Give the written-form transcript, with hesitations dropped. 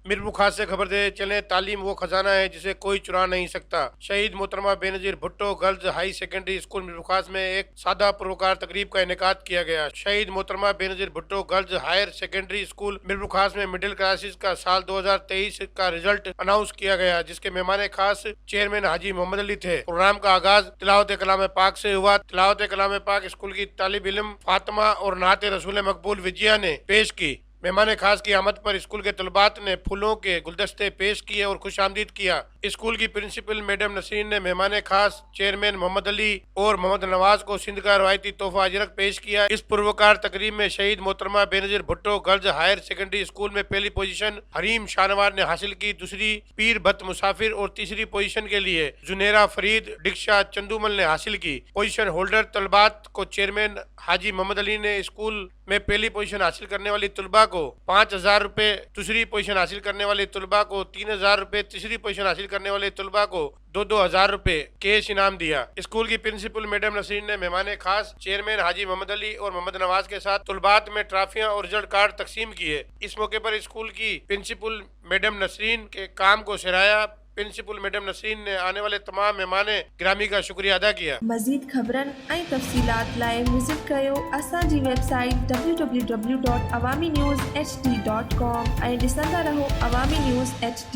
मिरपुर खास से खबर दे चले, तालीम वो खजाना है जिसे कोई चुरा नहीं सकता। शहीद Mohtarma Benazir Bhutto girls high secondary school Mirpur Khas में एक सादा पुरवकार तकरीब का इनेकाद किया गया। Shaheed Mohtarma Benazir Bhutto girls higher secondary school Mirpur Khas में मिडिल क्लासेस का साल 2023 का रिजल्ट अनाउंस किया गया, जिसके मेहमान खास चेयरमैन हाजी मोहम्मद अली थे। प्रोग्राम का आगाज तिलावत कलाम पाक से हुआ। तिलावत कलाम पाक स्कूल की तालिब इल्म फातिमा और नात रसूल मकबूल विजया ने पेश की। मेहमान खास की आमद पर स्कूल के तलबात ने फूलों के गुलदस्ते पेश किए और खुश आमदीद किया। स्कूल की प्रिंसिपल मैडम नसरीन ने मेहमान खास चेयरमैन मोहम्मद अली और मोहम्मद नवाज को सिंध का रवायती तोहफा अजरक पेश किया। इस पुरवकार तकरीब में Shaheed Mohtarma Benazir Bhutto girls higher secondary school में पहली पोजीशन हरीम शाहनवार ने हासिल की, दूसरी पीर भट्ट मुसाफिर और तीसरी पोजीशन के लिए जुनेरा फरीद डिक्शा चंदूमल ने हासिल की। पोजीशन होल्डर तलबात को चेयरमैन हाजी मोहम्मद अली ने स्कूल में पहली पोजीशन हासिल करने वाली तलबा को 5,000 रुपए, दूसरी पोजीशन हासिल करने वाले तलबा को 3,000 रुपए, तीसरी पोजीशन हासिल करने वाले तलबा को 2,000 रुपए कैश इनाम दिया। स्कूल की प्रिंसिपल मैडम नसरीन ने मेहमान खास चेयरमैन हाजी मोहम्मद अली और मोहम्मद नवाज के साथ तलबात में ट्रॉफियां और रिजल्ट कार्ड तकसीम किए। इस मौके पर स्कूल की प्रिंसिपल मैडम नसरीन के काम को सराहा। प्रिंसिपल मैडम नसरीन ने आने वाले तमाम मेहमान गिरामी का शुक्रिया अदा किया। मज़ीद ख़बरन ऐं तफ़सीलात लाइ विज़िट कयो असांजी वेबसाइट www.awamiNewsHD.com ऐं ॾिसंदा रहो अवामी न्यूज़ HD।